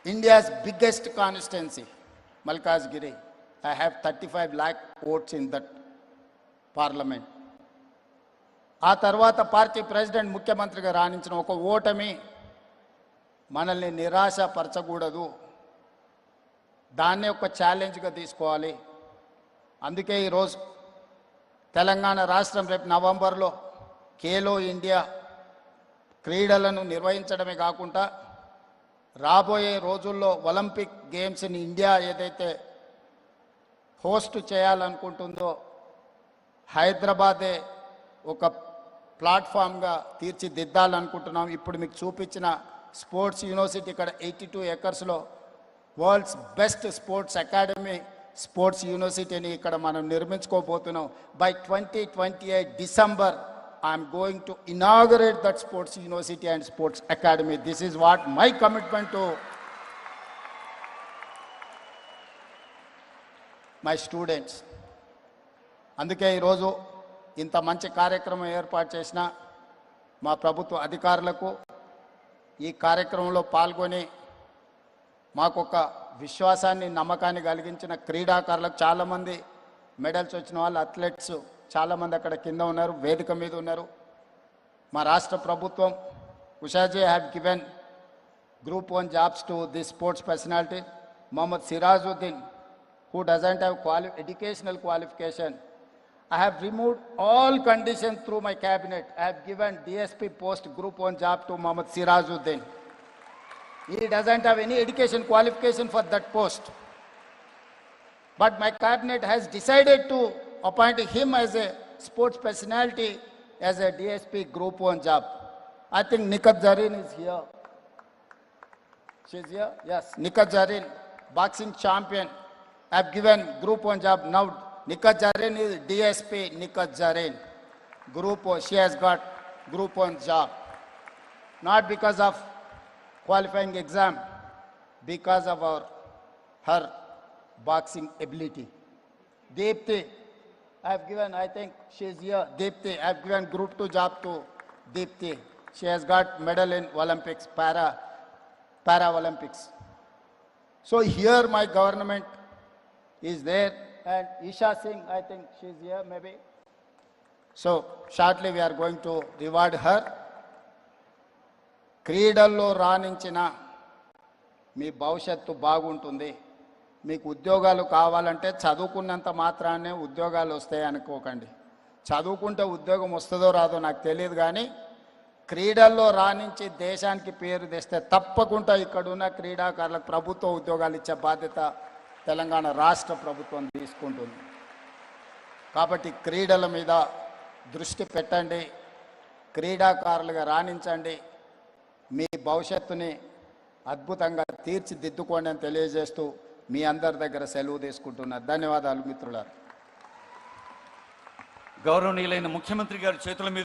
India's biggest constituency, Malkajgiri. I have 35 lakh votes in that parliament. ఆ తర్వాత party president ముఖ్యమంత్రిగా రాణించిన ఒక ఓటమి మనల్ని నిరాశపరచకూడదు, దాన్నే ఒక ఛాలెంజ్గా తీసుకోవాలి. అందుకే ఈరోజు తెలంగాణ రాష్ట్రం రేపు నవంబర్లో ఖేలో ఇండియా క్రీడలను నిర్వహించడమే కాకుండా రాబోయే రోజుల్లో ఒలింపిక్ గేమ్స్ని ఇండియా ఏదైతే హోస్ట్ చేయాలనుకుంటుందో హైదరాబాదే ఒక ప్లాట్ఫామ్గా తీర్చిదిద్దాలనుకుంటున్నాం. ఇప్పుడు మీకు చూపించిన స్పోర్ట్స్ యూనివర్సిటీ ఇక్కడ 82 ఎకర్స్లో వరల్డ్స్ బెస్ట్ స్పోర్ట్స్ అకాడమీ స్పోర్ట్స్ యూనివర్సిటీని ఇక్కడ మనం నిర్మించుకోబోతున్నాం. By 2028 December I'm going to inaugurate that sports university and sports academy. This is what my commitment to my students. అందుకే ఈరోజు ఇంత మంచి కార్యక్రమం ఏర్పాటు చేసిన మా ప్రభుత్వ అధికారులకు, ఈ కార్యక్రమంలో పాల్గొని మాకొక విశ్వాసాన్ని నమ్మకాన్ని కలిగించిన క్రీడాకారులకు, చాలామంది మెడల్స్ వచ్చిన వాళ్ళు అథ్లెట్స్ చాలామంది అక్కడ కింద ఉన్నారు, వేదిక మీద ఉన్నారు. మా రాష్ట్ర ప్రభుత్వం ఉషాజీ have given Group 1 jobs to this sports personality. Mohammad Sirajuddin, who doesn't have educational qualification. I have removed all conditions through my cabinet. I have given DSP post Group 1 job to Mohammad Sirajuddin. He doesn't have any education qualification for that post. But my cabinet has decided to appoint him as a sports personality as a DSP Group 1 job. I think Nikat Zareen is here. She's here? Yes. Nikat Zareen, boxing champion. I have given Group 1 job. Now Nikat Zareen is DSP Nikat Zareen. Group 1, she has got Group 1 job. Not because of qualifying exam, because of her boxing ability. Deepthi, I have given, I think she is here. Deepthi, I have given Group 2 job to Deepthi. She has got medal in Olympics, Para-Olympics. So here my government is there, and Isha Singh, I think she is here maybe. So shortly we are going to reward her. క్రీడల్లో రాణించిన మీ భవిష్యత్తు బాగుంటుంది. మీకు ఉద్యోగాలు కావాలంటే చదువుకున్నంత మాత్రానే ఉద్యోగాలు వస్తాయి అనుకోకండి. చదువుకుంటే ఉద్యోగం వస్తుందో రాదో నాకు తెలియదు, కానీ క్రీడల్లో రాణించి దేశానికి పేరు తెస్తే తప్పకుండా ఇక్కడున్న క్రీడాకారులకు ప్రభుత్వ ఉద్యోగాలు ఇచ్చే బాధ్యత తెలంగాణ రాష్ట్ర ప్రభుత్వం తీసుకుంటుంది. కాబట్టి క్రీడల మీద దృష్టి పెట్టండి, క్రీడాకారులుగా రాణించండి, మీ భవిష్యత్తుని అద్భుతంగా తీర్చిదిద్దుకోండి అని తెలియజేస్తూ మీ అందరి దగ్గర సెలవు తీసుకుంటున్నారు. ధన్యవాదాలు మిత్రులారా. గౌరవనీయులైన ముఖ్యమంత్రి గారి చేతుల మీద